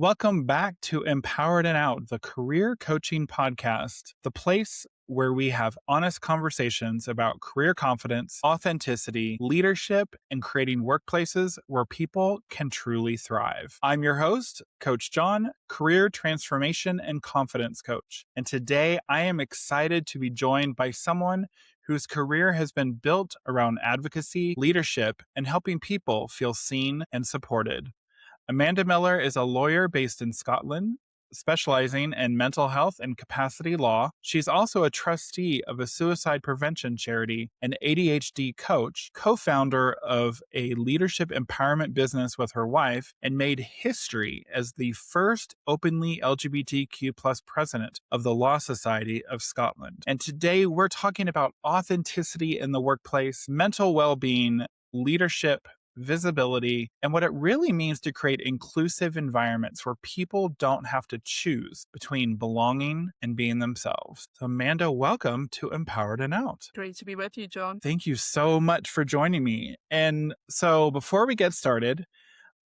Welcome back to Empowered and Out, the career coaching podcast, the place where we have honest conversations about career confidence, authenticity, leadership, and creating workplaces where people can truly thrive. I'm your host, Coach John, career transformation and confidence coach. And today I am excited to be joined by someone whose career has been built around advocacy, leadership, and helping people feel seen and supported. Amanda Millar is a lawyer based in Scotland, specializing in mental health and capacity law. She's also a trustee of a suicide prevention charity, an ADHD coach, co-founder of a leadership empowerment business with her wife, and made history as the first openly LGBTQ plus president of the Law Society of Scotland. And today we're talking about authenticity in the workplace, mental well-being, leadership, visibility, and what it really means to create inclusive environments where people don't have to choose between belonging and being themselves. So, Amanda, welcome to Empowered and Out. Great to be with you, John. Thank you so much for joining me. And so, before we get started,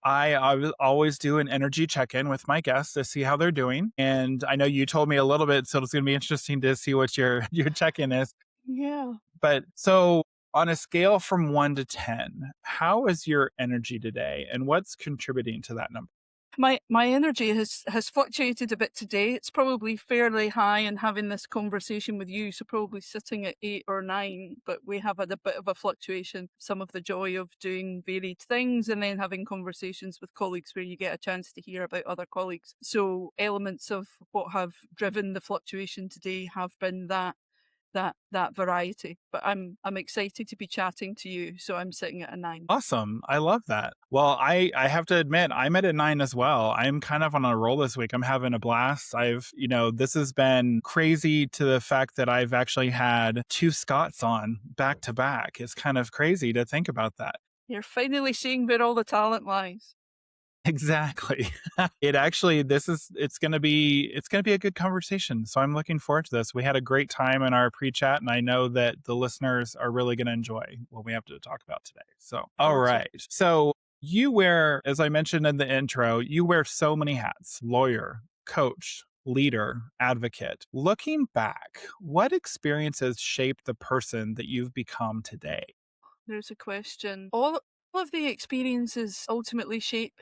I always do an energy check-in with my guests to see how they're doing. And I know you told me a little bit, so it's going to be interesting to see what your check-in is. Yeah. But so on a scale from 1 to 10, how is your energy today and what's contributing to that number? My energy has fluctuated a bit today. It's probably fairly high in having this conversation with you, so probably sitting at 8 or 9, but we have had a bit of a fluctuation. Some of the joy of doing varied things and then having conversations with colleagues where you get a chance to hear about other colleagues. So elements of what have driven the fluctuation today have been that variety, but I'm excited to be chatting to you, so I'm sitting at a 9. Awesome. I love that. Well, I have to admit, I'm at a 9 as well. I'm kind of on a roll this week. I'm having a blast. This has been crazy to the fact that I've actually had 2 Scots on back to back. It's kind of crazy to think about that. You're finally seeing where all the talent lies. Exactly. It's going to be a good conversation. So I'm looking forward to this. We had a great time in our pre-chat and I know that the listeners are really going to enjoy what we have to talk about today. So, all right. So you wear, as I mentioned in the intro, you wear so many hats: lawyer, coach, leader, advocate. Looking back, what experiences shaped the person that you've become today? There's a question. All of the experiences ultimately shape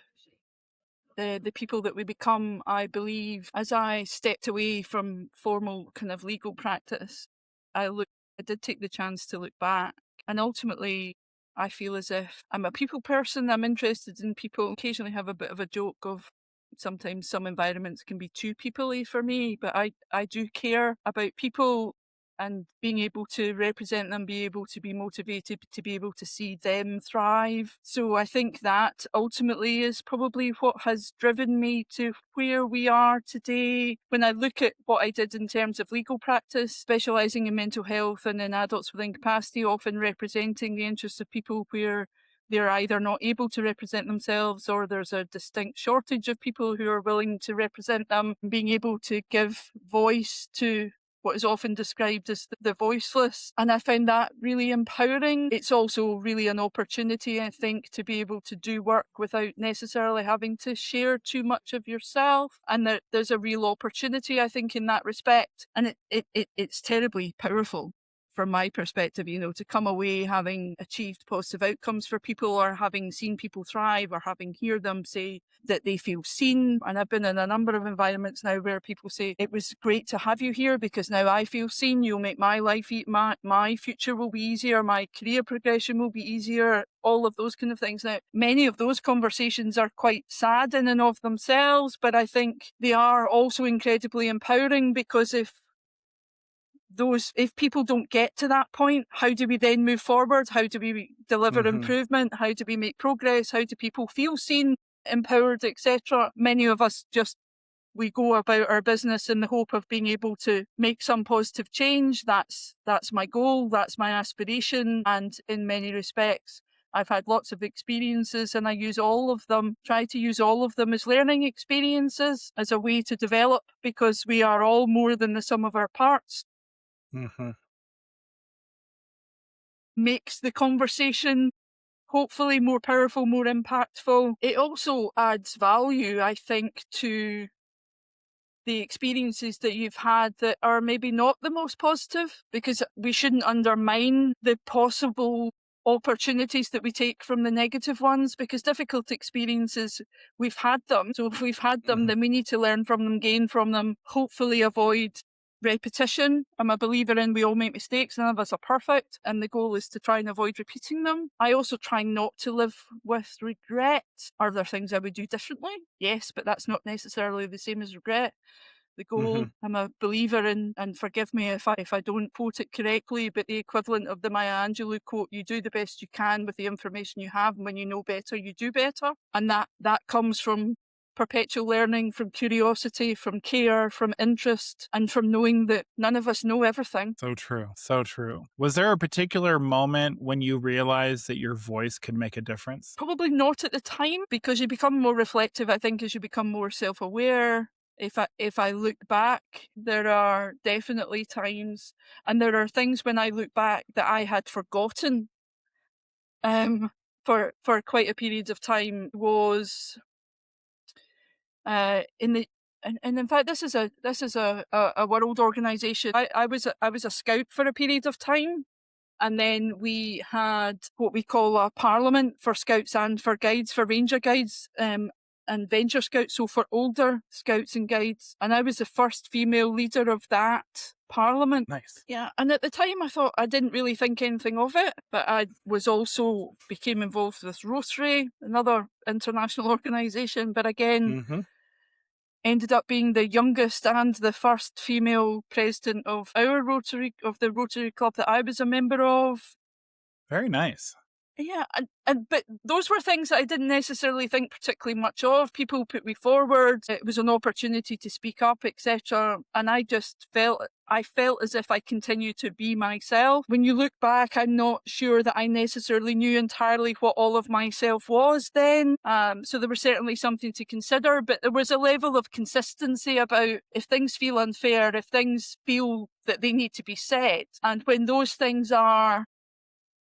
the people that we become. I believe as I stepped away from formal kind of legal practice, I did take the chance to look back, and ultimately I feel as if I'm a people person. I'm interested in people. Occasionally have a bit of a joke of sometimes some environments can be too people-y for me, but I do care about people and being able to represent them, be able to be motivated, to be able to see them thrive. So I think that ultimately is probably what has driven me to where we are today. When I look at what I did in terms of legal practice, specialising in mental health and in adults with incapacity, often representing the interests of people where they're either not able to represent themselves or there's a distinct shortage of people who are willing to represent them, being able to give voice to what is often described as the voiceless. And I found that really empowering. It's also really an opportunity, I think, to be able to do work without necessarily having to share too much of yourself. And there's a real opportunity, I think, in that respect. And it's terribly powerful from my perspective, to come away having achieved positive outcomes for people or having seen people thrive or having heard them say that they feel seen. And I've been in a number of environments now where people say, it was great to have you here because now I feel seen. You'll make my life, my future will be easier. My career progression will be easier. All of those kind of things. Now, many of those conversations are quite sad in and of themselves, but I think they are also incredibly empowering because if people don't get to that point, how do we then move forward? How do we deliver improvement? How do we make progress? How do people feel seen, empowered, etc.? Many of us we go about our business in the hope of being able to make some positive change. That's my goal. That's my aspiration. And in many respects, I've had lots of experiences and I try to use all of them as learning experiences, as a way to develop, because we are all more than the sum of our parts. Makes the conversation hopefully more powerful, more impactful. It also adds value, I think, to the experiences that you've had that are maybe not the most positive, because we shouldn't undermine the possible opportunities that we take from the negative ones, because difficult experiences, we've had them. So if we've had them, then we need to learn from them, gain from them, hopefully avoid repetition. I'm a believer in we all make mistakes, none of us are perfect, and the goal is to try and avoid repeating them. I also try not to live with regret. Are there things I would do differently? Yes, but that's not necessarily the same as regret. The goal, I'm a believer in, and forgive me if I don't quote it correctly, but the equivalent of the Maya Angelou quote, you do the best you can with the information you have, and when you know better, you do better. And that comes from perpetual learning, from curiosity, from care, from interest, and from knowing that none of us know everything. So true. So true. Was there a particular moment when you realized that your voice could make a difference? Probably not at the time, because you become more reflective, I think, as you become more self-aware. If I look back, there are definitely times, and there are things when I look back that I had forgotten for quite a period of time, was in the and in fact this is a world organisation. I was a scout for a period of time. And then we had what we call a parliament for scouts and for guides, for ranger guides, and venture scouts, so for older scouts and guides. And I was the first female leader of that parliament. Nice. Yeah, and at the time I thought, I didn't really think anything of it, but I was also became involved with Rotary, another international organisation, but again, ended up being the youngest and the first female president of the Rotary Club that I was a member of. Very nice. Yeah, but those were things that I didn't necessarily think particularly much of. People put me forward. It was an opportunity to speak up, etc. And I felt as if I continued to be myself. When you look back, I'm not sure that I necessarily knew entirely what all of myself was then. So there was certainly something to consider, but there was a level of consistency about if things feel unfair, if things feel that they need to be said. And when those things are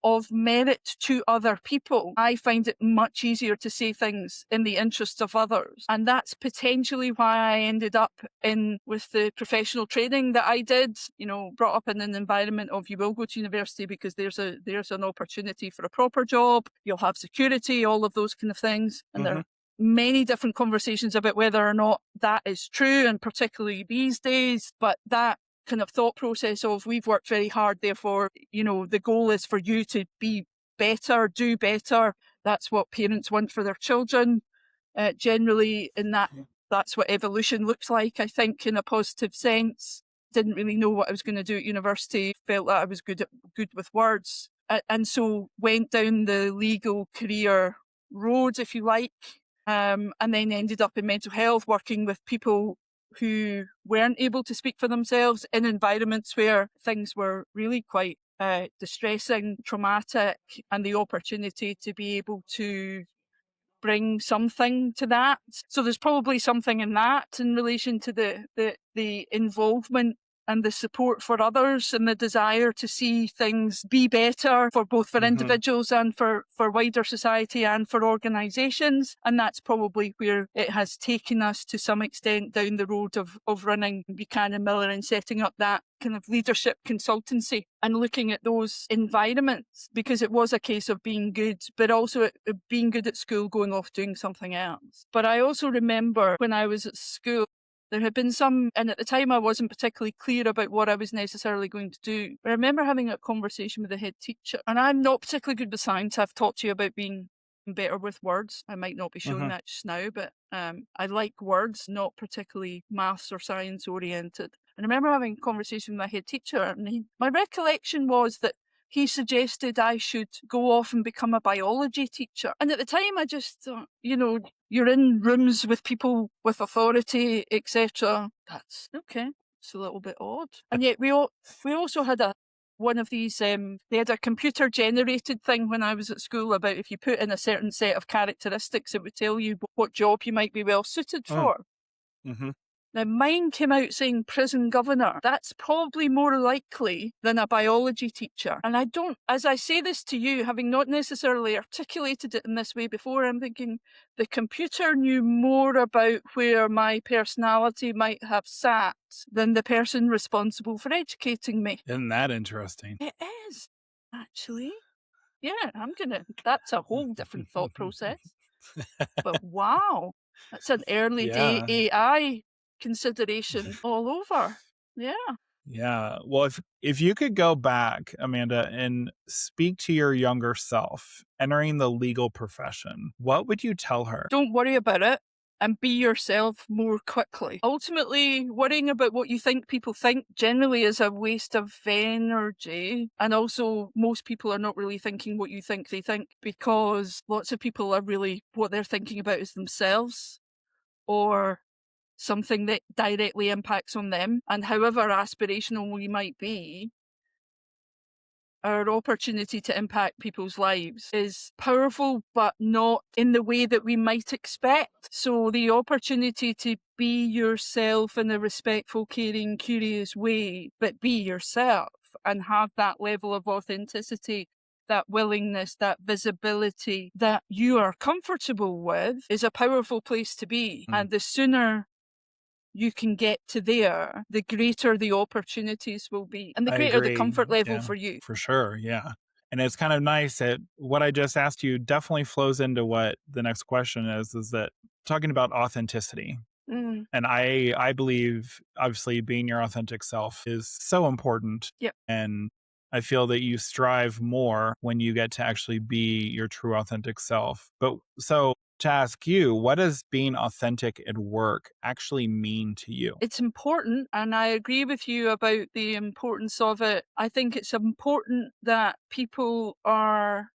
of merit to other people, I find it much easier to say things in the interests of others. And that's potentially why I ended up with the professional training that I did, brought up in an environment of you will go to university because there's an opportunity for a proper job, you'll have security, all of those kind of things. And there are many different conversations about whether or not that is true, and particularly these days, but that kind of thought process of we've worked very hard, therefore, the goal is for you to be better, do better. That's what parents want for their children. Generally, that's what evolution looks like, I think, in a positive sense. Didn't really know what I was going to do at university, felt that I was good with words, and so went down the legal career road, if you like, and then ended up in mental health, working with people who weren't able to speak for themselves in environments where things were really quite distressing, traumatic, and the opportunity to be able to bring something to that. So there's probably something in that in relation to the involvement and the support for others and the desire to see things be better for both for individuals and for wider society and for organisations. And that's probably where it has taken us to some extent down the road of running Buchanan Millar and setting up that kind of leadership consultancy and looking at those environments, because it was a case of being good, but also being good at school, going off doing something else. But I also remember when I was at school, there had been and at the time I wasn't particularly clear about what I was necessarily going to do. But I remember having a conversation with the head teacher, and I'm not particularly good with science. I've talked to you about being better with words. I might not be showing that just now, but I like words, not particularly maths or science oriented. And I remember having a conversation with my head teacher, and my recollection was that he suggested I should go off and become a biology teacher. And at the time I just thought, you're in rooms with people with authority, etc. That's okay. It's a little bit odd. And yet we also had one of these, they had a computer generated thing when I was at school about if you put in a certain set of characteristics, it would tell you what job you might be well suited for. Now, mine came out saying prison governor. That's probably more likely than a biology teacher. And I don't, as I say this to you, having not necessarily articulated it in this way before, I'm thinking the computer knew more about where my personality might have sat than the person responsible for educating me. Isn't that interesting? It is, actually. Yeah, that's a whole different thought process. But wow, that's an early day Yeah. AI consideration all over. Yeah. Yeah. Well, if you could go back, Amanda, and speak to your younger self entering the legal profession, what would you tell her? Don't worry about it and be yourself more quickly. Ultimately, worrying about what you think people think generally is a waste of energy. And also, most people are not really thinking what you think they think, because lots of people are really, what they're thinking about is themselves or something that directly impacts on them. And however aspirational we might be, our opportunity to impact people's lives is powerful, but not in the way that we might expect. So the opportunity to be yourself in a respectful, caring, curious way, but be yourself and have that level of authenticity, that willingness, that visibility that you are comfortable with, is a powerful place to be. And the sooner you can get to there, the greater the opportunities will be, and the I greater the agree. comfort level Yeah, for you. for sure. Yeah. And it's kind of nice that what I just asked you definitely flows into what the next question is that talking about authenticity. Mm. And I believe obviously being your authentic self is so important. Yep. And I feel that you strive more when you get to actually be your true authentic self. But so to ask you, what does being authentic at work actually mean to you? It's important, and I agree with you about the importance of it. I think it's important that people are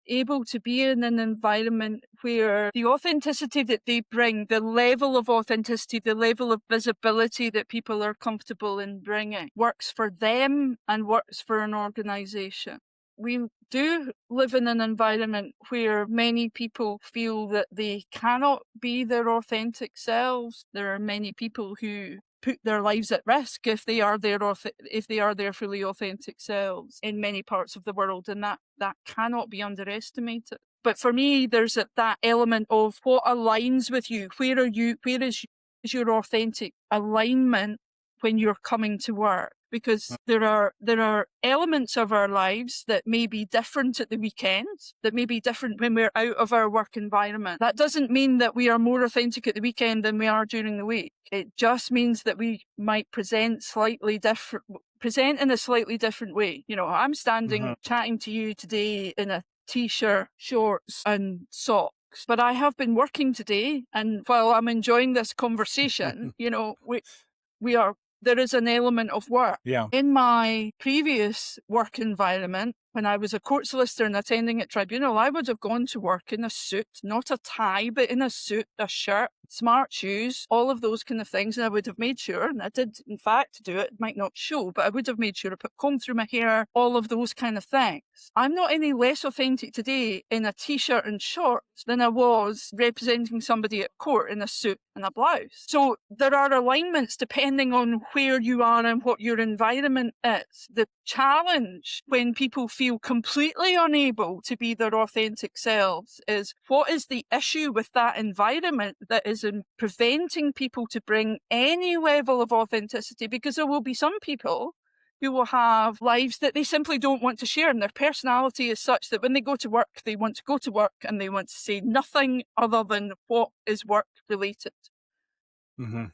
able to be in an environment where the authenticity that they bring, the level of authenticity, the level of visibility that people are comfortable in bringing, works for them and works for an organization. We do live in an environment where many people feel that they cannot be their authentic selves. There are many people who put their lives at risk if they are their fully authentic selves in many parts of the world, and that cannot be underestimated. But for me, there's that element of what aligns with you. Where is your authentic alignment when you're coming to work? Because there are elements of our lives that may be different at the weekends, that may be different when we're out of our work environment. That doesn't mean that we are more authentic at the weekend than we are during the week. It just means that we might present in a slightly different way. You know, I'm standing chatting to you today in a t-shirt, shorts and socks, but I have been working today, and while I'm enjoying this conversation, you know, there is an element of work. Yeah. In my previous work environment, when I was a court solicitor and attending at tribunal, I would have gone to work in a suit, not a tie, but in a suit, a shirt, smart shoes, all of those kind of things. And I would have made sure, and I did in fact do it might not show, but I would have made sure I put comb through my hair, all of those kind of things. I'm not any less authentic today in a t-shirt and shorts than I was representing somebody at court in a suit and a blouse. So there are alignments depending on where you are and what your environment is. The challenge when people feel completely unable to be their authentic selves is, what is the issue with that environment that is preventing people to bring any level of authenticity? Because there will be some people who will have lives that they simply don't want to share, and their personality is such that when they go to work, they want to go to work and they want to say nothing other than what is work related.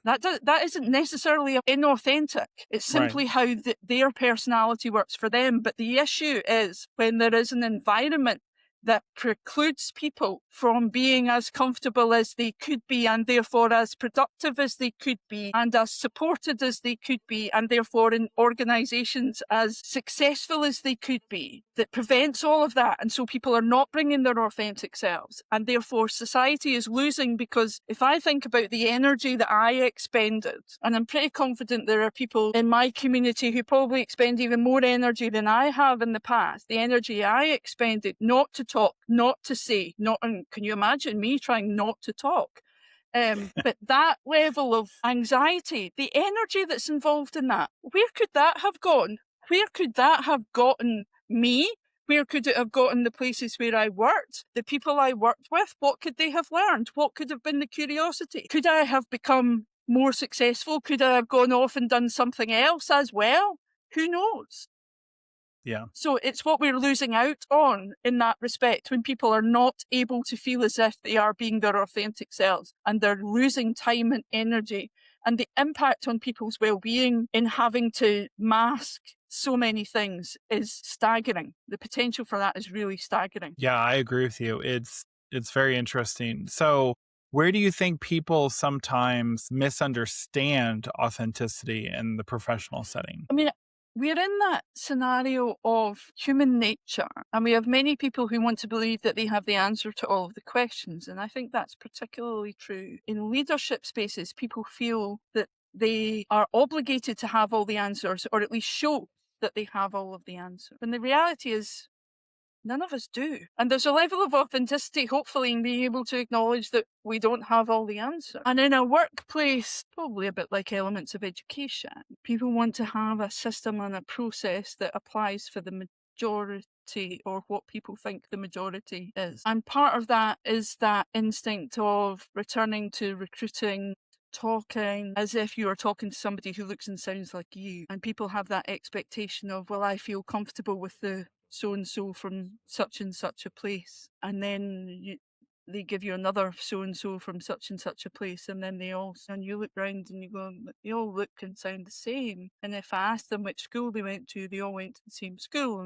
That isn't necessarily inauthentic. It's simply how their personality works for them. But the issue is when there is an environment that precludes people from being as comfortable as they could be, and therefore as productive as they could be, and as supported as they could be, and therefore in organisations as successful as they could be, that prevents all of that. And so people are not bringing their authentic selves, and therefore society is losing. Because if I think about the energy that I expended, and I'm pretty confident there are people in my community who probably expend even more energy than I have in the past, the energy I expended not to talk, not to say, and can you imagine me trying not to talk? But that level of anxiety, the energy that's involved in that, where could that have gone? Where could that have gotten me? Where could it have gotten the places where I worked? The people I worked with, what could they have learned? What could have been the curiosity? Could I have become more successful? Could I have gone off and done something else as well? Who knows? Yeah. So it's what we're losing out on in that respect when people are not able to feel as if they are being their authentic selves, and they're losing time and energy, and the impact on people's well-being in having to mask so many things is staggering. The potential for that is really staggering. Yeah, I agree with you. It's very interesting. So, where do you think people sometimes misunderstand authenticity in the professional setting? I mean, we're in that scenario of human nature, and we have many people who want to believe that they have the answer to all of the questions. And I think that's particularly true in leadership spaces. People feel that they are obligated to have all the answers, or at least show that they have all of the answers. And the reality is, none of us do. And there's a level of authenticity, hopefully, in being able to acknowledge that we don't have all the answers. And in a workplace, probably a bit like elements of education, people want to have a system and a process that applies for the majority, or what people think the majority is. And part of that is that instinct of returning to recruiting, talking as if you are talking to somebody who looks and sounds like you. And people have that expectation of, well, I feel comfortable with the so-and-so from such and such a place. And then they give you another so-and-so from such and such a place. And then and you look round and you go, they all look and sound the same. And if I asked them which school they went to, they all went to the same school,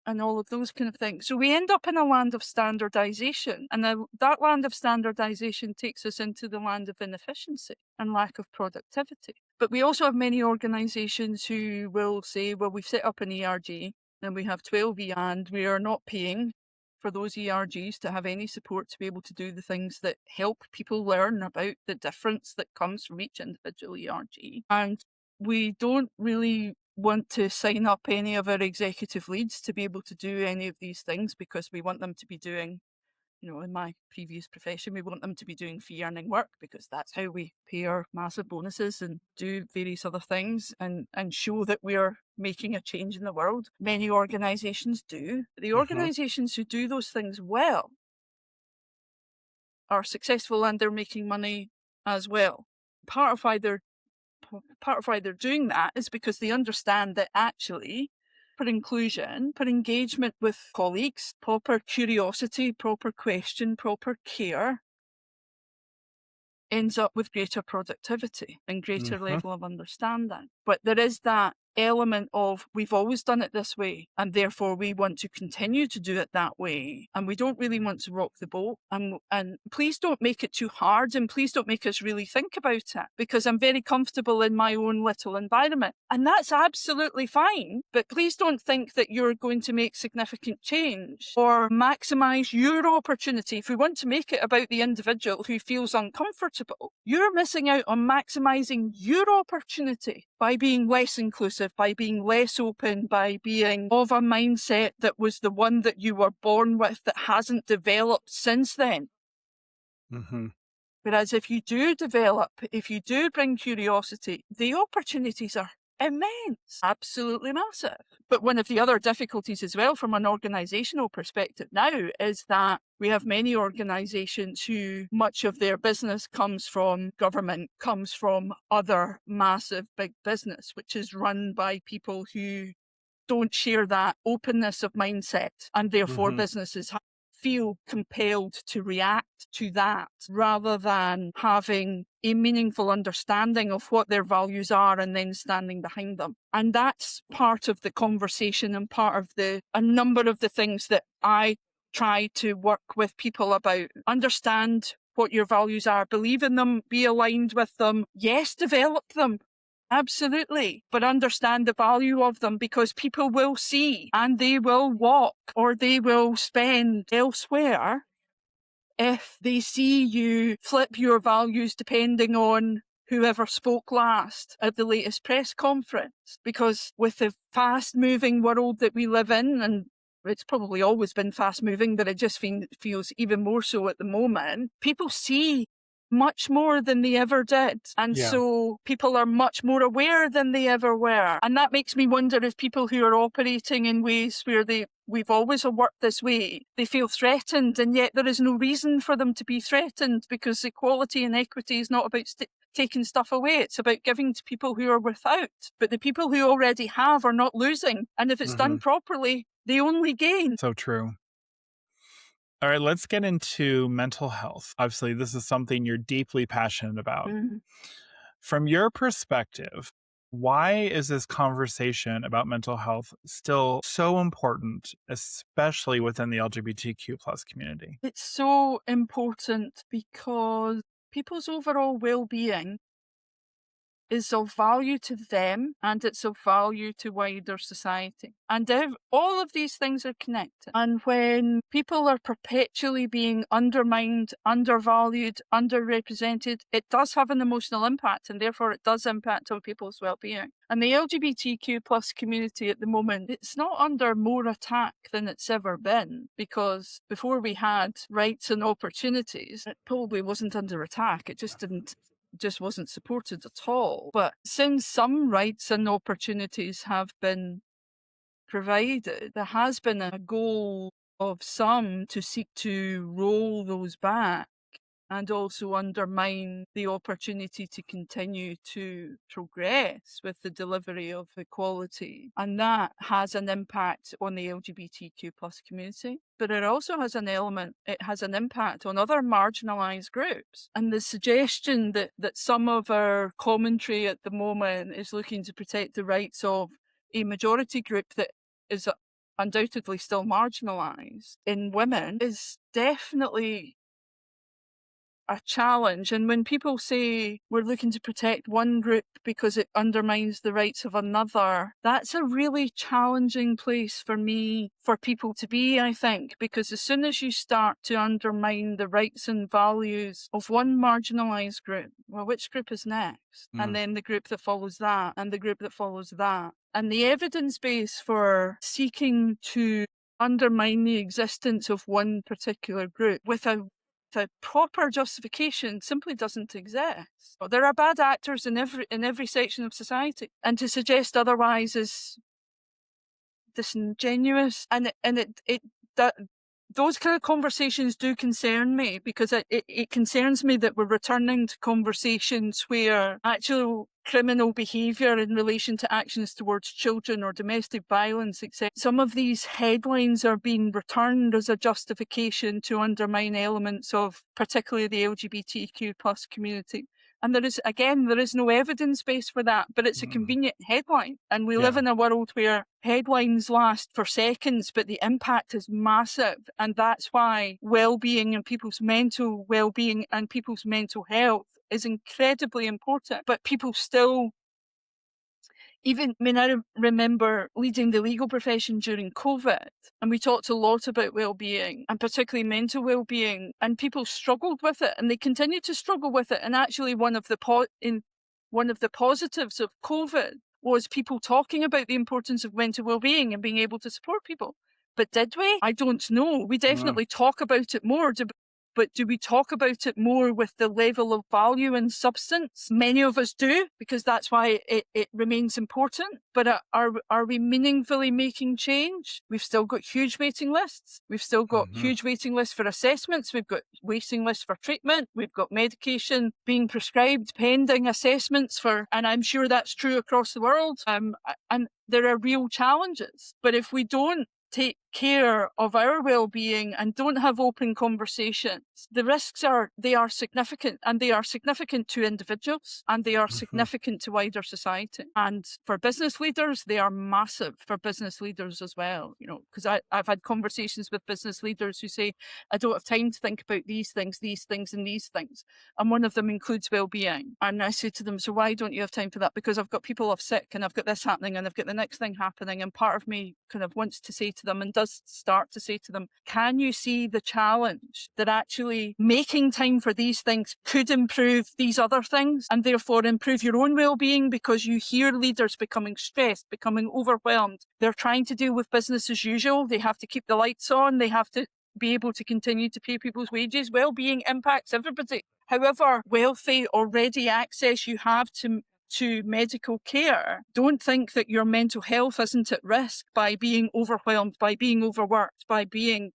and all of those kind of things. So we end up in a land of standardization, and that land of standardization takes us into the land of inefficiency and lack of productivity. But we also have many organizations who will say, well, we've set up an ERG and we have 12 and we are not paying for those ERGs to have any support to be able to do the things that help people learn about the difference that comes from each individual ERG. And we don't really want to sign up any of our executive leads to be able to do any of these things, because we want them to be doing, in my previous profession, we want them to be doing fee earning work, because that's how we pay our massive bonuses and do various other things and show that we're making a change in the world. Many organizations do. The organizations who do those things well are successful, and they're making money as well. Part of why they're doing that is because they understand that actually, for inclusion, for engagement with colleagues, proper curiosity, proper question, proper care ends up with greater productivity and greater level of understanding. But there is that element of, we've always done it this way, and therefore we want to continue to do it that way, and we don't really want to rock the boat, and please don't make it too hard, and please don't make us really think about it, because I'm very comfortable in my own little environment, and that's absolutely fine. But please don't think that you're going to make significant change or maximize your opportunity. If we want to make it about the individual who feels uncomfortable, you're missing out on maximizing your opportunity by being less inclusive, by being less open, by being of a mindset that was the one that you were born with that hasn't developed since then. Whereas if you do develop, if you do bring curiosity, the opportunities are immense, absolutely massive. But one of the other difficulties as well from an organisational perspective now is that we have many organisations who much of their business comes from government, comes from other massive big business, which is run by people who don't share that openness of mindset, and therefore businesses feel compelled to react to that rather than having a meaningful understanding of what their values are and then standing behind them. And that's part of the conversation and part of a number of the things that I try to work with people about. Understand what your values are, believe in them, be aligned with them. Yes, develop them. Absolutely. But understand the value of them, because people will see and they will walk or they will spend elsewhere if they see you flip your values depending on whoever spoke last at the latest press conference. Because with the fast-moving world that we live in, and it's probably always been fast-moving, but it just feels even more so at the moment, people see much more than they ever did. And so people are much more aware than they ever were. And that makes me wonder if people who are operating in ways where we've always worked this way, they feel threatened, and yet there is no reason for them to be threatened, because equality and equity is not about taking stuff away. It's about giving to people who are without. But the people who already have are not losing. And if it's done properly, they only gain. So true. All right, let's get into mental health. Obviously, this is something you're deeply passionate about. From your perspective, why is this conversation about mental health still so important, especially within the LGBTQ plus community? It's so important because people's overall well-being is of value to them, and it's of value to wider society. And all of these things are connected. And when people are perpetually being undermined, undervalued, underrepresented, it does have an emotional impact, and therefore it does impact on people's well-being. And the LGBTQ plus community at the moment, it's not under more attack than it's ever been, because before we had rights and opportunities, it probably wasn't under attack. It just wasn't supported at all. But since some rights and opportunities have been provided, there has been a goal of some to seek to roll those back and also undermine the opportunity to continue to progress with the delivery of equality. And that has an impact on the LGBTQ plus community. But it also has it has an impact on other marginalised groups. And the suggestion that some of our commentary at the moment is looking to protect the rights of a majority group that is undoubtedly still marginalised in women is definitely a challenge. And when people say we're looking to protect one group because it undermines the rights of another, that's a really challenging place for people to be, I think, because as soon as you start to undermine the rights and values of one marginalised group, well, which group is next? And then the group that follows that, and the group that follows that. And the evidence base for seeking to undermine the existence of one particular group with a proper justification simply doesn't exist. There are bad actors in every section of society, and to suggest otherwise is disingenuous. Those kind of conversations do concern me, because it concerns me that we're returning to conversations where actual criminal behaviour in relation to actions towards children or domestic violence, etc. Some of these headlines are being returned as a justification to undermine elements of particularly the LGBTQ plus community. And there is no evidence base for that, but it's a convenient headline. And we live in a world where headlines last for seconds, but the impact is massive. And that's why well-being and people's mental well-being and people's mental health is incredibly important. But people still, I remember leading the legal profession during COVID, and we talked a lot about well-being, and particularly mental well-being, and people struggled with it, and they continue to struggle with it. And actually, one of the positives of COVID was people talking about the importance of mental well-being and being able to support people. But did we? I don't know. We definitely talk about it more. But do we talk about it more with the level of value and substance? Many of us do, because that's why it remains important. But are we meaningfully making change? We've still got huge waiting lists. We've still got huge waiting lists for assessments. We've got waiting lists for treatment. We've got medication being prescribed pending assessments and I'm sure that's true across the world. And there are real challenges. But if we don't take care of our well-being and don't have open conversations, the risks are significant, and they are significant to individuals, and they are significant to wider society. And for business leaders, they are massive for business leaders as well, because I've had conversations with business leaders who say, I don't have time to think about these things, and these things. And one of them includes well-being. And I say to them, so why don't you have time for that? Because I've got people off sick, and I've got this happening, and I've got the next thing happening. And part of me kind of wants to say to them, and does start to say to them, can you see the challenge that actually making time for these things could improve these other things, and therefore improve your own well-being? Because you hear leaders becoming stressed, becoming overwhelmed. They're trying to deal with business as usual. They have to keep the lights on. They have to be able to continue to pay people's wages. Well-being impacts everybody. however wealthy or ready access you have to medical care, don't think that your mental health isn't at risk by being overwhelmed, by being overworked, by being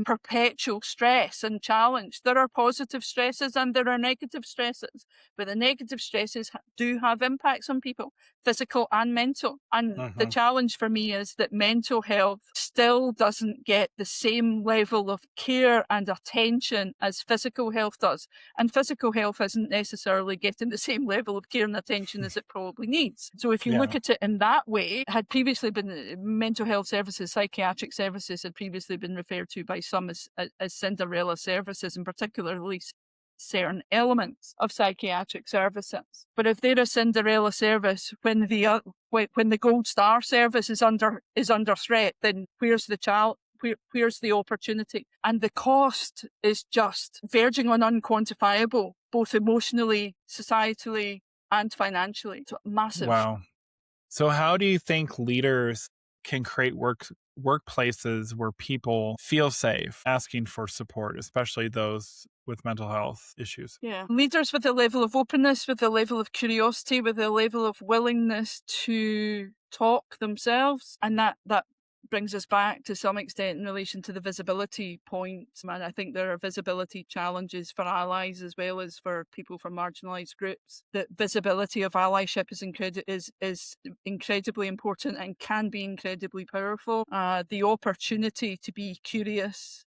perpetual stress and challenge. There are positive stresses and there are negative stresses, but the negative stresses do have impacts on people, physical and mental. And the challenge for me is that mental health still doesn't get the same level of care and attention as physical health does. And physical health isn't necessarily getting the same level of care and attention as it probably needs. So if you look at it in that way, had previously been mental health services, psychiatric services had previously been referred to by some as Cinderella services, and particularly certain elements of psychiatric services. But if they're a Cinderella service when the Gold Star service is under threat, then where's the where's the opportunity? And the cost is just verging on unquantifiable, both emotionally, societally, and financially. So massive. Wow. So how do you think leaders can create workplaces where people feel safe asking for support, especially those with mental health issues? Yeah. Leaders with a level of openness, with a level of curiosity, with a level of willingness to talk themselves. And that brings us back to some extent in relation to the visibility point. And I think there are visibility challenges for allies as well as for people from marginalised groups. The visibility of allyship is incredibly important and can be incredibly powerful. The opportunity to be curious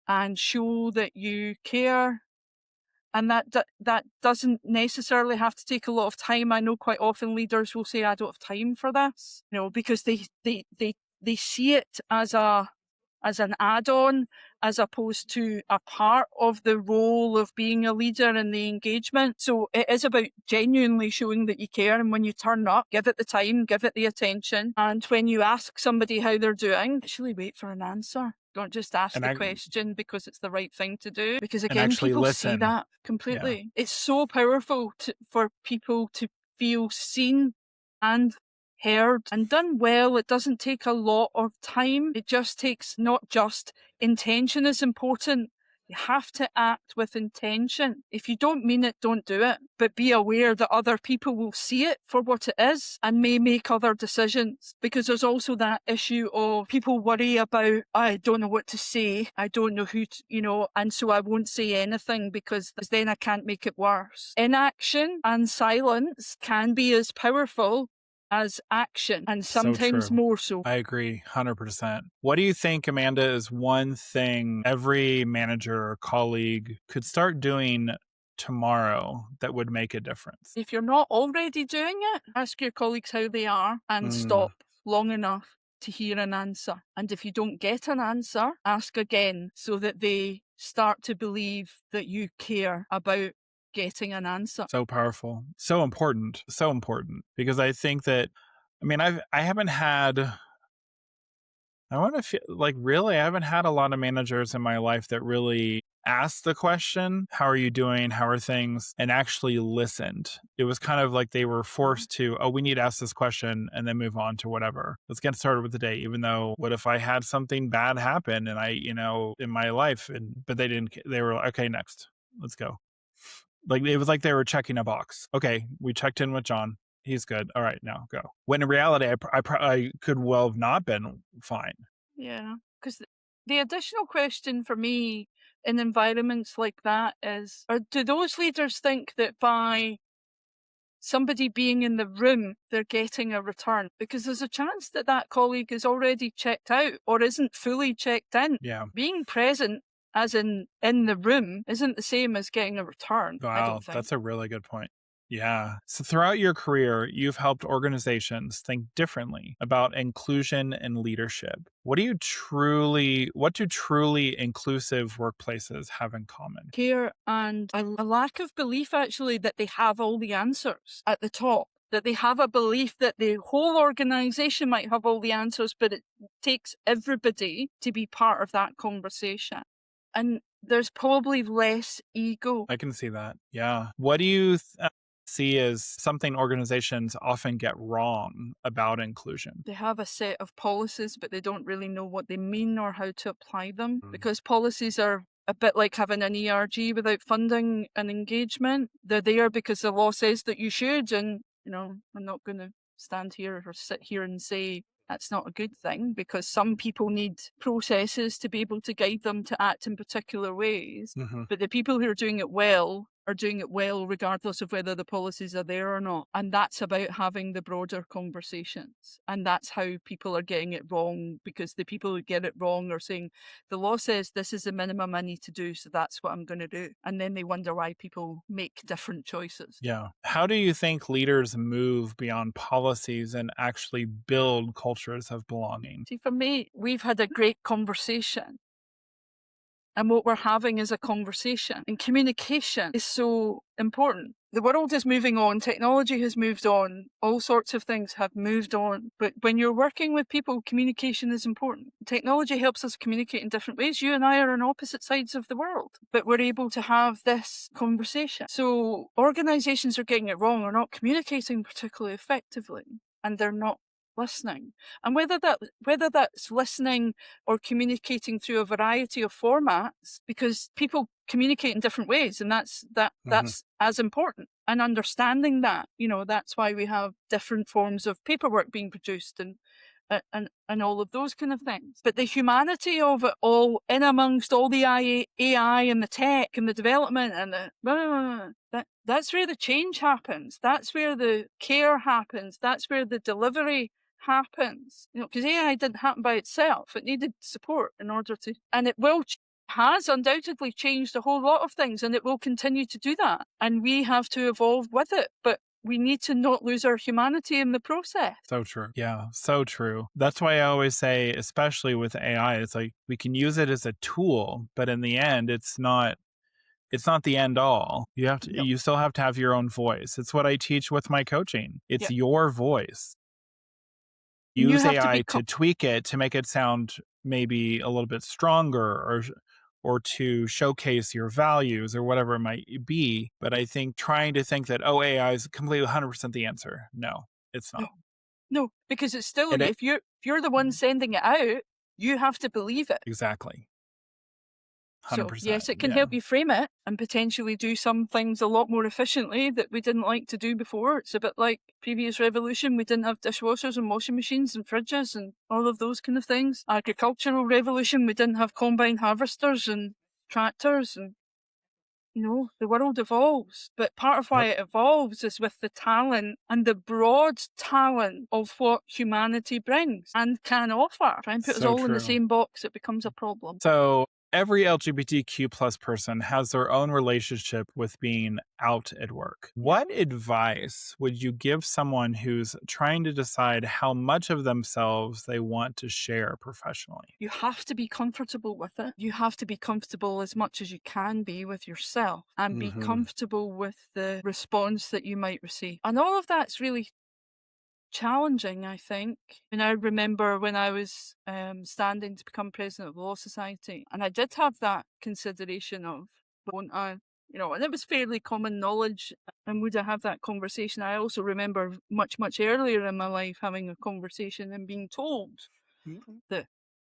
and show that you care. And that doesn't necessarily have to take a lot of time. I know quite often leaders will say, I don't have time for this, because they see it as an add-on as opposed to a part of the role of being a leader in the engagement. So it is about genuinely showing that you care. And when you turn up, give it the time, give it the attention. And when you ask somebody how they're doing, actually wait for an answer. Don't just ask the question because it's the right thing to do. Because again, people see that completely. Yeah. It's so powerful for people to feel seen and heard and done well. It doesn't take a lot of time. It just takes not just intention is important. You have to act with intention. If you don't mean it, don't do it. But be aware that other people will see it for what it is and may make other decisions. Because there's also that issue of people worry about, I don't know what to say. I don't know who to, and so I won't say anything because then I can't make it worse. Inaction and silence can be as powerful as action, and sometimes more so. I agree 100%. What do you think, Amanda, is one thing every manager or colleague could start doing tomorrow that would make a difference? If you're not already doing it, ask your colleagues how they are and stop long enough to hear an answer. And if you don't get an answer, ask again so that they start to believe that you care about getting an answer. So powerful. So important. So important. Because I think that, I haven't had, I want to feel like really, I haven't had a lot of managers in my life that really asked the question, how are you doing? How are things? And actually listened. It was kind of like they were forced to, we need to ask this question and then move on to whatever. Let's get started with the day, even though what if I had something bad happen and in my life, but they were like, okay, next, let's go. Like it was like they were checking a box. Okay, we checked in with John. He's good. All right, now go. When in reality, I could well have not been fine. Yeah, because the additional question for me in environments like that is, do those leaders think that by somebody being in the room, they're getting a return? Because there's a chance that that colleague is already checked out or isn't fully checked in. Yeah. Being present as in the room isn't the same as getting a return. Wow, that's a really good point. Yeah. So throughout your career, you've helped organizations think differently about inclusion and leadership. What do truly inclusive workplaces have in common? Care and a lack of belief, actually, that they have all the answers at the top. That they have a belief that the whole organization might have all the answers, but it takes everybody to be part of that conversation. And there's probably less ego. I can see that. Yeah. What do you see as something organizations often get wrong about inclusion? They have a set of policies, but they don't really know what they mean or how to apply them, because policies are a bit like having an ERG without funding and engagement. They're there because the law says that you should, and I'm not going to stand here or sit here and say that's not a good thing, because some people need processes to be able to guide them to act in particular ways. Mm-hmm. But the people who are doing it well regardless of whether the policies are there or not. And that's about having the broader conversations. And that's how people are getting it wrong, because the people who get it wrong are saying, the law says this is the minimum I need to do, so that's what I'm going to do. And then they wonder why people make different choices. Yeah. How do you think leaders move beyond policies and actually build cultures of belonging? See, for me, we've had a great conversation. And what we're having is a conversation. And communication is so important. The world is moving on. Technology has moved on. All sorts of things have moved on. But when you're working with people, communication is important. Technology helps us communicate in different ways. You and I are on opposite sides of the world, but we're able to have this conversation. So organizations are getting it wrong. They're not communicating particularly effectively, and they're not listening. And whether that's listening or communicating through a variety of formats, because people communicate in different ways, and that's as important. And understanding that, that's why we have different forms of paperwork being produced and all of those kind of things. But the humanity of it all, in amongst all the AI and the tech and the development and that's where the change happens. That's where the care happens. That's where the delivery happens. Because AI didn't happen by itself. It needed support in order to, and it has undoubtedly changed a whole lot of things, and it will continue to do that. And we have to evolve with it. But we need to not lose our humanity in the process. So true. Yeah, so true. That's why I always say, especially with AI, it's like we can use it as a tool, but in the end, it's not the end all. You still have to have your own voice. It's what I teach with my coaching. It's your voice. Use AI to tweak it to make it sound maybe a little bit stronger or to showcase your values or whatever it might be. But I think trying to think that, AI is completely 100% the answer. No, it's not. No, because it's still, if you're the one sending it out, you have to believe it. Exactly. 100%. So yes, it can help you frame it and potentially do some things a lot more efficiently that we didn't like to do before. It's a bit like previous revolution. We didn't have dishwashers and washing machines and fridges and all of those kind of things. Agricultural revolution, we didn't have combine harvesters and tractors, and the world evolves. But part of why it evolves is with the talent and the broad talent of what humanity brings and can offer. Try and put us all in the same box, it becomes a problem. So every LGBTQ plus person has their own relationship with being out at work. What advice would you give someone who's trying to decide how much of themselves they want to share professionally? You have to be comfortable with it. You have to be comfortable as much as you can be with yourself, and be comfortable with the response that you might receive. And all of that's really challenging, I think. And I remember when I was standing to become president of the Law Society, and I did have that consideration of, won't I? And it was fairly common knowledge, and would I have that conversation? I also remember much, much earlier in my life having a conversation and being told that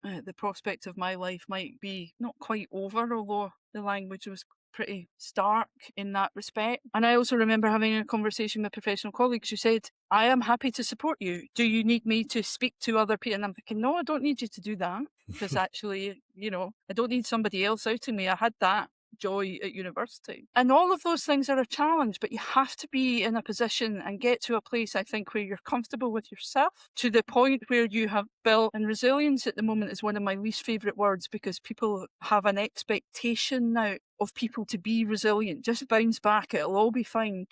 the prospect of my life might be not quite over, although the language was pretty stark in that respect. And I also remember having a conversation with professional colleagues who said, I am happy to support you. Do you need me to speak to other people? And I'm thinking, no, I don't need you to do that, because actually, I don't need somebody else outing me. I had that joy at university. And all of those things are a challenge, but you have to be in a position and get to a place, I think, where you're comfortable with yourself, to the point where you have built, and resilience at the moment is one of my least favourite words, because people have an expectation now of people to be resilient. Just bounce back, it'll all be fine.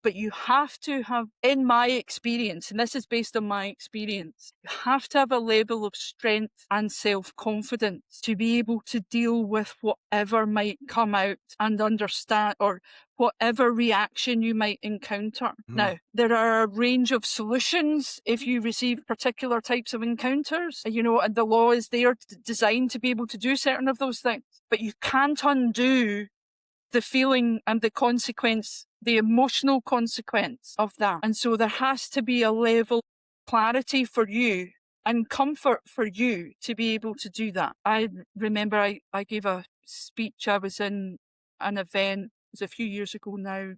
But you have to have, in my experience, and this is based on my experience, you have to have a level of strength and self-confidence to be able to deal with whatever might come out and understand, or whatever reaction you might encounter. Now, there are a range of solutions if you receive particular types of encounters, and the law is there designed to be able to do certain of those things. But you can't undo the feeling and the consequence, the emotional consequence of that. And so there has to be a level of clarity for you and comfort for you to be able to do that. I remember I gave a speech. I was in an event, it was a few years ago now,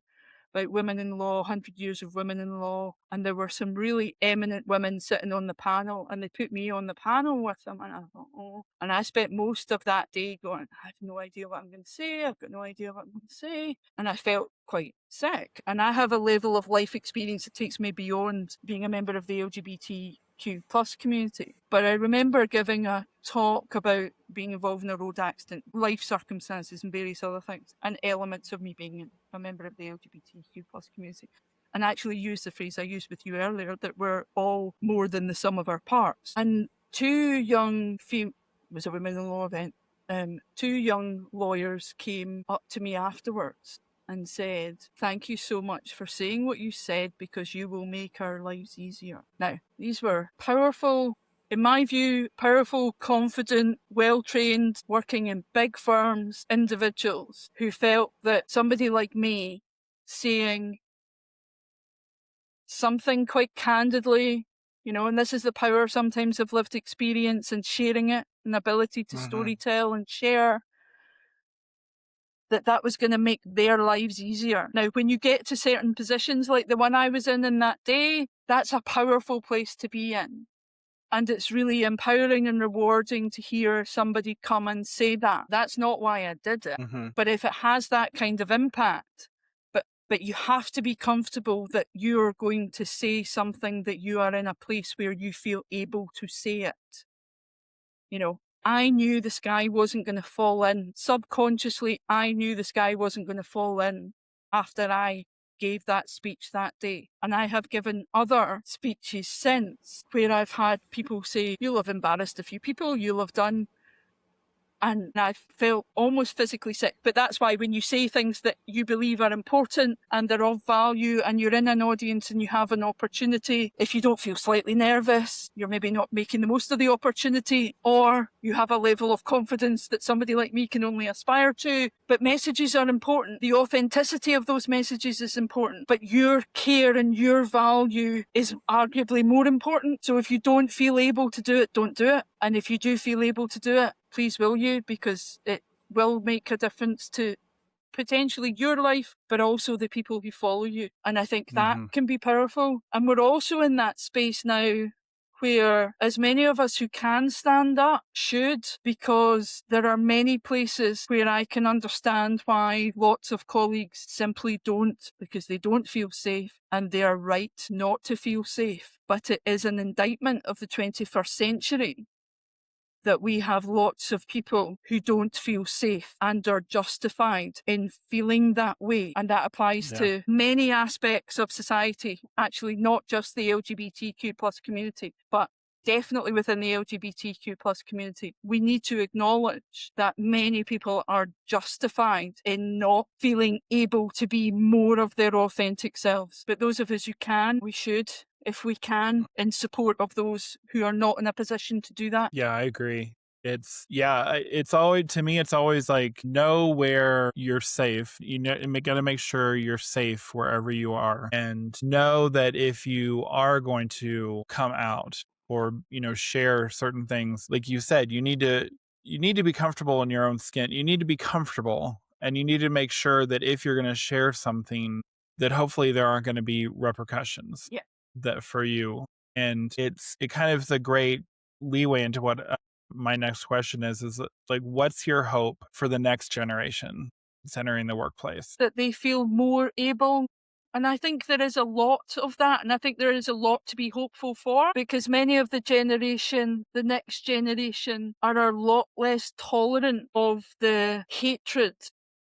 about women in law, 100 years of women in law. And there were some really eminent women sitting on the panel, and they put me on the panel with them. And I thought, oh. And I spent most of that day going, I have no idea what I'm going to say. I've got no idea what I'm going to say. And I felt quite sick. And I have a level of life experience that takes me beyond being a member of the LGBTQ plus community. But I remember giving a talk about being involved in a road accident, life circumstances and various other things, and elements of me being a member of the LGBTQ plus community. And actually used the phrase I used with you earlier, that we're all more than the sum of our parts. And two young it was a women in law event, two young lawyers came up to me afterwards and said, thank you so much for saying what you said, because you will make our lives easier. Now, these were powerful, in my view, powerful, confident, well-trained, working in big firms, individuals who felt that somebody like me saying something quite candidly, and this is the power sometimes of lived experience and sharing it, and ability to storytell and share, that was going to make their lives easier. Now, when you get to certain positions like the one I was in that day, that's a powerful place to be in. And it's really empowering and rewarding to hear somebody come and say that. That's not why I did it. But if it has that kind of impact, but you have to be comfortable that you're going to say something, that you are in a place where you feel able to say it. I knew the sky wasn't going to fall in. Subconsciously, I knew the sky wasn't going to fall in after I gave that speech that day. And I have given other speeches since where I've had people say, you'll have embarrassed a few people, you'll have done. And I felt almost physically sick. But that's why when you say things that you believe are important and they're of value, and you're in an audience and you have an opportunity, if you don't feel slightly nervous, you're maybe not making the most of the opportunity, or you have a level of confidence that somebody like me can only aspire to. But messages are important. The authenticity of those messages is important. But your care and your value is arguably more important. So if you don't feel able to do it, don't do it. And if you do feel able to do it, please will you, because it will make a difference to potentially your life, but also the people who follow you. And I think that can be powerful. And we're also in that space now where as many of us who can stand up should, because there are many places where I can understand why lots of colleagues simply don't, because they don't feel safe, and they are right not to feel safe. But it is an indictment of the 21st century that we have lots of people who don't feel safe and are justified in feeling that way. And that applies to many aspects of society, actually, not just the LGBTQ plus community, but definitely within the LGBTQ plus community. We need to acknowledge that many people are justified in not feeling able to be more of their authentic selves. But those of us who can, we should, if we can, in support of those who are not in a position to do that. Yeah, I agree. It's always, to me, it's always like, know where you're safe. Got to make sure you're safe wherever you are, and know that if you are going to come out or, share certain things, like you said, you need to be comfortable in your own skin. You need to be comfortable, and you need to make sure that if you're going to share something, that hopefully there aren't going to be repercussions that for you. And it kind of is a great leeway into what my next question is like, what's your hope for the next generation that's entering the workplace? That they feel more able. And I think there is a lot of that. And I think there is a lot to be hopeful for, because many of the next generation, are a lot less tolerant of the hatred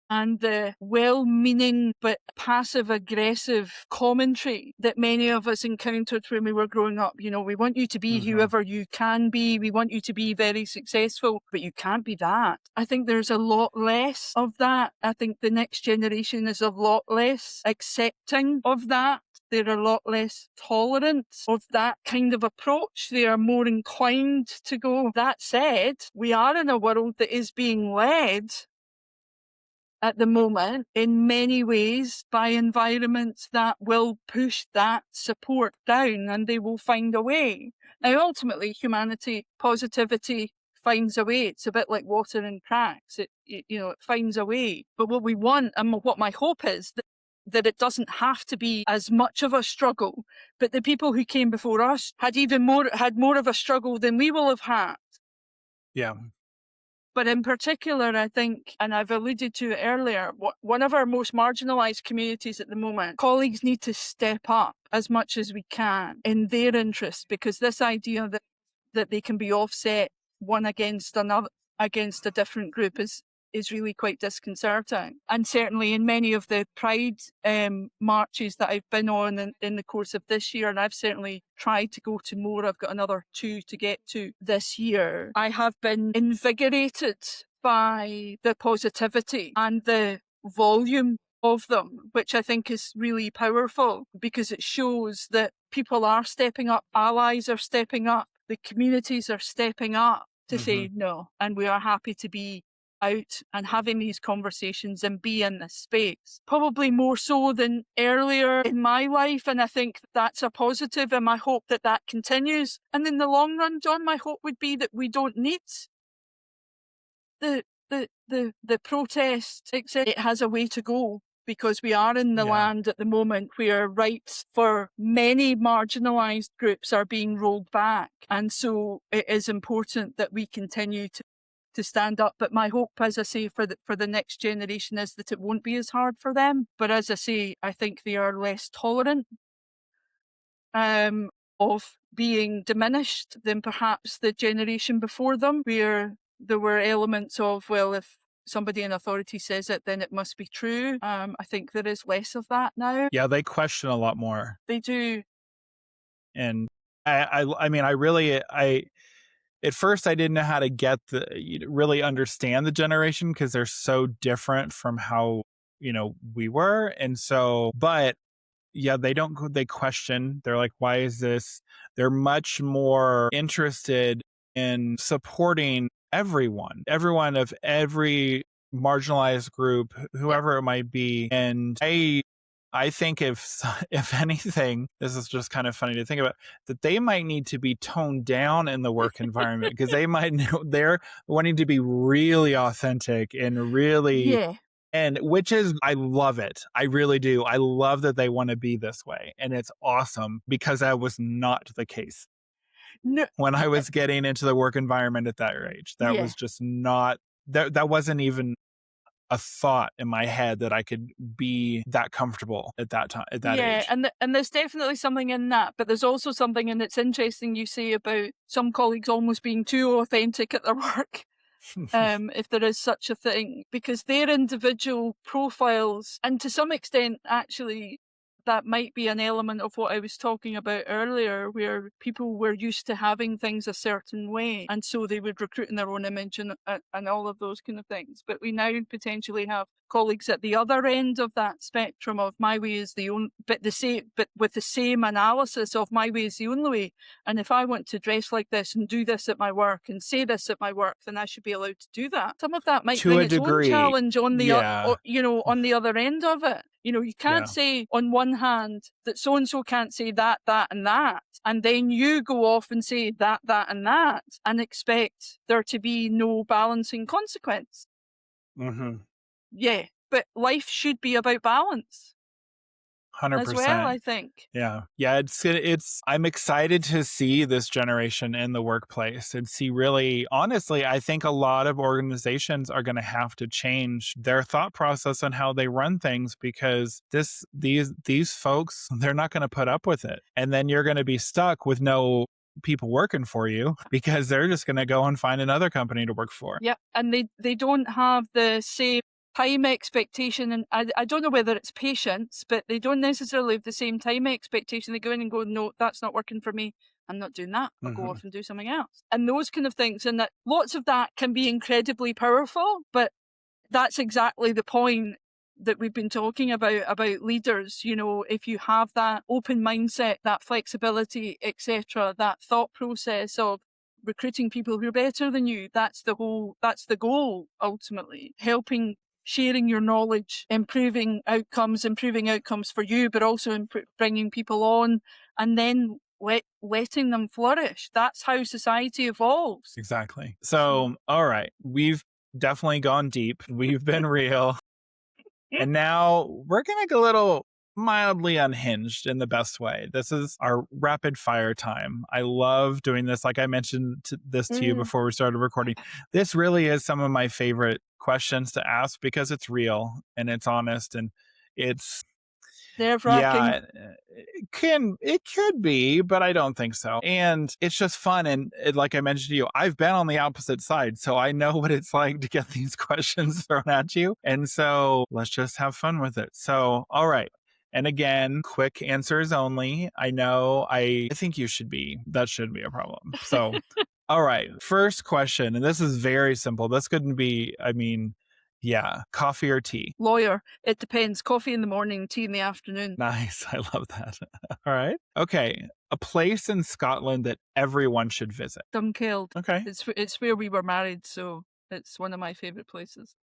and the well-meaning but passive-aggressive commentary that many of us encountered when we were growing up. We want you to be whoever you can be. We want you to be very successful, but you can't be that. I think there's a lot less of that. I think the next generation is a lot less accepting of that. They're a lot less tolerant of that kind of approach. They are more inclined to go. That said, we are in a world that is being led at the moment in many ways by environments that will push that support down, and they will find a way. Now, ultimately, humanity, positivity finds a way. It's a bit like water in cracks. It finds a way. But what we want, and what my hope is, that it doesn't have to be as much of a struggle, but the people who came before us had more of a struggle than we will have had. Yeah. But in particular, I think, and I've alluded to it earlier, one of our most marginalised communities at the moment, colleagues need to step up as much as we can in their interest, because this idea that they can be offset one against another, against a different group is really quite disconcerting. And certainly in many of the Pride marches that I've been on in the course of this year, and I've certainly tried to go to more, I've got another 2 to get to this year, I have been invigorated by the positivity and the volume of them, which I think is really powerful, because it shows that people are stepping up, allies are stepping up, the communities are stepping up to say no, and we are happy to be out and having these conversations and be in this space. Probably more so than earlier in my life, and I think that's a positive, and my hope that continues. And in the long run, John, my hope would be that we don't need the protest, except it has a way to go, because we are in the land at the moment where rights for many marginalised groups are being rolled back. And so it is important that we continue to stand up. But my hope, as I say, for the next generation is that it won't be as hard for them. But as I say, I think they are less tolerant of being diminished than perhaps the generation before them, where there were elements of, well, if somebody in authority says it, then it must be true. I think there is less of that now. Yeah, they question a lot more. They do. And I mean, at first I didn't know how to really understand the generation, because they're so different from how, we were. And so, but yeah, they question. They're like, why is this? They're much more interested in supporting everyone of every marginalized group, whoever it might be. And I think if anything, this is just kind of funny to think about, that they might need to be toned down in the work environment, because they might know they're wanting to be really authentic and really, and which is, I love it. I really do. I love that they want to be this way. And it's awesome, because that was not the case No, when I was getting into the work environment at that age. That was just not, that wasn't even a thought in my head that I could be that comfortable at that time, at that age. And there's definitely something in that, but there's also something, and it's interesting you say about some colleagues almost being too authentic at their work. If there is such a thing, because their individual profiles, and to some extent, actually, that might be an element of what I was talking about earlier, where people were used to having things a certain way, and so they would recruit in their own image and all of those kind of things. But we now potentially have colleagues at the other end of that spectrum of my way is the only, but with the same analysis of my way is the only way. And if I want to dress like this and do this at my work and say this at my work, then I should be allowed to do that. Some of that might To bring a its own degree, challenge on the yeah. on the other end of it. You can't say on one hand that so and so can't say that, and that, and then you go off and say that, and that, and expect there to be no balancing consequence. Yeah, but life should be about balance. 100%. As well, I think. Yeah. It's I'm excited to see this generation in the workplace, and see, really, honestly, I think a lot of organizations are going to have to change their thought process on how they run things, because these folks, they're not going to put up with it. And then you're going to be stuck with no people working for you, because they're just going to go and find another company to work for. Yeah, and they don't have the same time expectation, and I don't know whether it's patience, but they don't necessarily have the same time expectation. They go in and go, no, that's not working for me. I'm not doing that. I'll go off and do something else. And those kind of things. And that lots of that can be incredibly powerful, but that's exactly the point that we've been talking about leaders. If you have that open mindset, that flexibility, etc., that thought process of recruiting people who are better than you, that's the goal, ultimately. Helping sharing your knowledge, improving outcomes for you, but also bringing people on, and then letting them flourish. That's how society evolves. Exactly. So, all right, we've definitely gone deep. We've been real. And now we're going to get a little mildly unhinged in the best way. This is our rapid fire time. I love doing this. Like I mentioned this to you before we started recording. This really is some of my favorite questions to ask because it's real and it's honest and it's Nerve-wracking. yeah, it could be, but I don't think so. And it's just fun. And like I mentioned to you, I've been on the opposite side, so I know what it's like to get these questions thrown at you. And so let's just have fun with it. So, all right. And again, quick answers only. I know I think that should be a problem. So, all right. First question, and this is very simple. This couldn't be, yeah, coffee or tea? Lawyer. It depends. Coffee in the morning, tea in the afternoon. Nice. I love that. All right. Okay. A place in Scotland that everyone should visit. Dunkeld. Okay. It's where we were married, so it's one of my favorite places.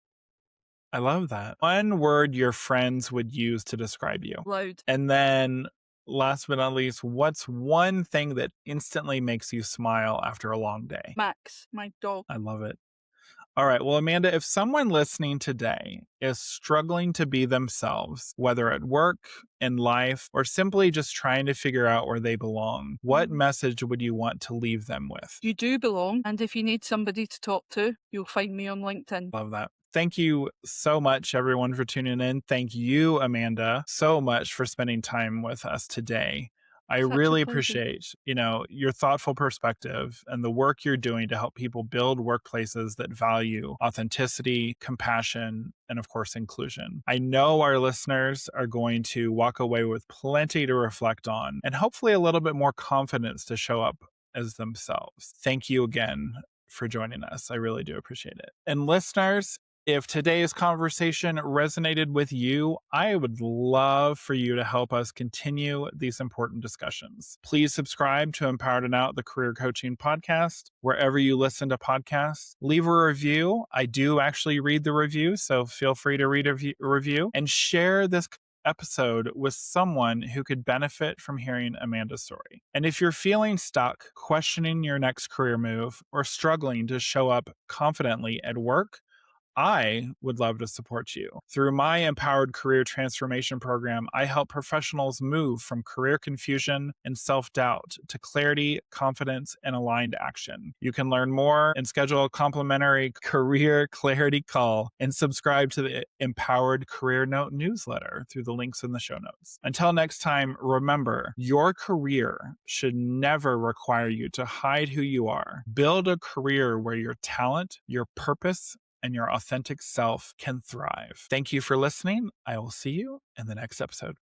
I love that. One word your friends would use to describe you. Loud. And then last but not least, what's one thing that instantly makes you smile after a long day? Max, my dog. I love it. All right. Well, Amanda, if someone listening today is struggling to be themselves, whether at work, in life, or simply just trying to figure out where they belong, what message would you want to leave them with? You do belong. And if you need somebody to talk to, you'll find me on LinkedIn. Love that. Thank you so much, everyone, for tuning in. Thank you, Amanda, so much for spending time with us today. I Such a really pleasure. appreciate, your thoughtful perspective and the work you're doing to help people build workplaces that value authenticity, compassion, and of course, inclusion. I know our listeners are going to walk away with plenty to reflect on and hopefully a little bit more confidence to show up as themselves. Thank you again for joining us. I really do appreciate it. And listeners, if today's conversation resonated with you, I would love for you to help us continue these important discussions. Please subscribe to Empowered and Out, the Career Coaching Podcast, wherever you listen to podcasts. Leave a review. I do actually read the review, so feel free to read a review and share this episode with someone who could benefit from hearing Amanda's story. And if you're feeling stuck, questioning your next career move, or struggling to show up confidently at work, I would love to support you. Through my Empowered Career Transformation Program, I help professionals move from career confusion and self-doubt to clarity, confidence, and aligned action. You can learn more and schedule a complimentary career clarity call and subscribe to the Empowered Career Note newsletter through the links in the show notes. Until next time, remember, your career should never require you to hide who you are. Build a career where your talent, your purpose, and your authentic self can thrive. Thank you for listening. I will see you in the next episode.